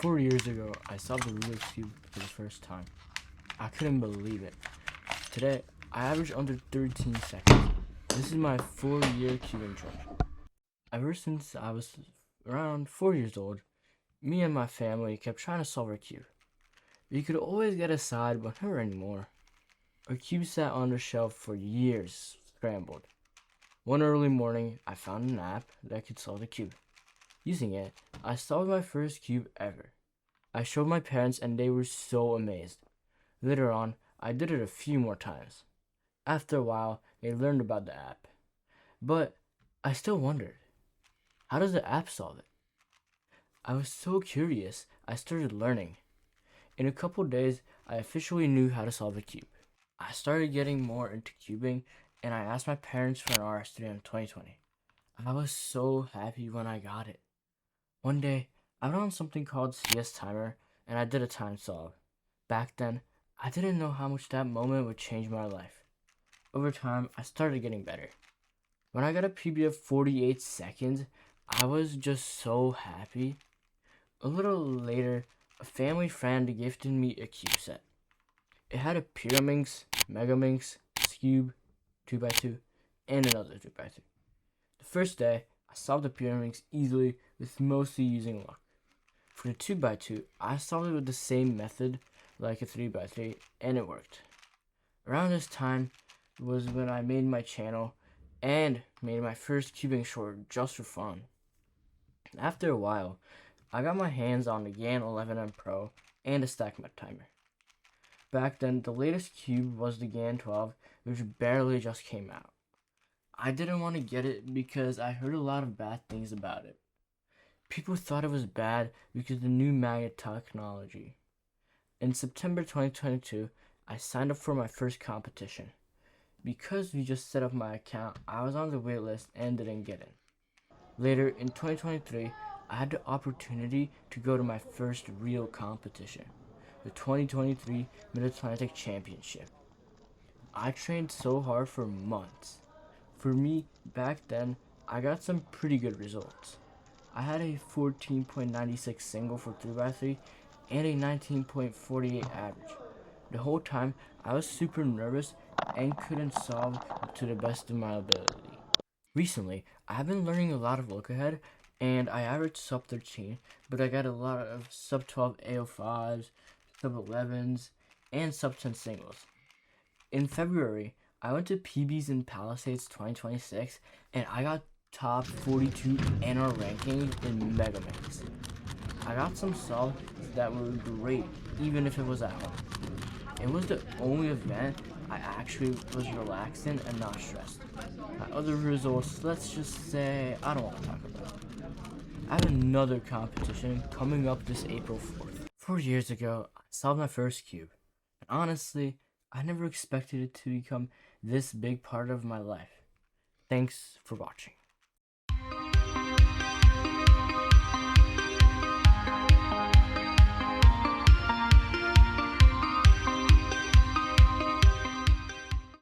4 years ago, I solved the Rubik's Cube for the first time. I couldn't believe it. Today, I average under 13 seconds. This is my 4-year cubing challenge. Ever since I was around 4 years old, me and my family kept trying to solve our cube. We could always get aside, but never anymore. Our cube sat on the shelf for years, scrambled. One early morning, I found an app that could solve the cube. Using it, I solved my first cube ever. I showed my parents and they were so amazed. Later on, I did it a few more times. After a while, they learned about the app. But I still wondered, how does the app solve it? I was so curious, I started learning. In a couple days, I officially knew how to solve a cube. I started getting more into cubing and I asked my parents for an RS3 in 2020. I was so happy when I got it. One day, I went on something called CS Timer and I did a time solve. Back then, I didn't know how much that moment would change my life. Over time, I started getting better. When I got a PB of 48 seconds, I was just so happy. A little later, a family friend gifted me a cube set. It had a Pyraminx, Megaminx, Skewb, 2x2, and another 2x2. The first day, I solved the Pyraminx easily with mostly using luck. For the 2x2, I solved it with the same method like a 3x3 and it worked. Around this time was when I made my channel and made my first cubing short just for fun. After a while, I got my hands on the GAN 11M Pro and a stack timer. Back then, the latest cube was the GAN 12, which barely just came out. I didn't want to get it because I heard a lot of bad things about it. People thought it was bad because of the new magnet technology. In September 2022, I signed up for my first competition. Because we just set up my account, I was on the waitlist and didn't get in. Later in 2023, I had the opportunity to go to my first real competition, the 2023 Mid-Atlantic Championship. I trained so hard for months. For me, back then, I got some pretty good results. I had a 14.96 single for 3x3 and a 19.48 average. The whole time, I was super nervous and couldn't solve to the best of my ability. Recently, I have been learning a lot of look ahead and I averaged sub 13, but I got a lot of sub 12 AO5s, sub 11s, and sub 10 singles. In February, I went to PBs in Palisades 2026 and I got top 42 NR ranking in Megaminx. I got some solves that were great even if it was at home. It was the only event I actually was relaxed in and not stressed. My other results, let's just say, I don't want to talk about it. I have another competition coming up this April 4th. 4 years ago, I solved my first cube. And honestly, I never expected it to become this big part of my life. Thanks for watching.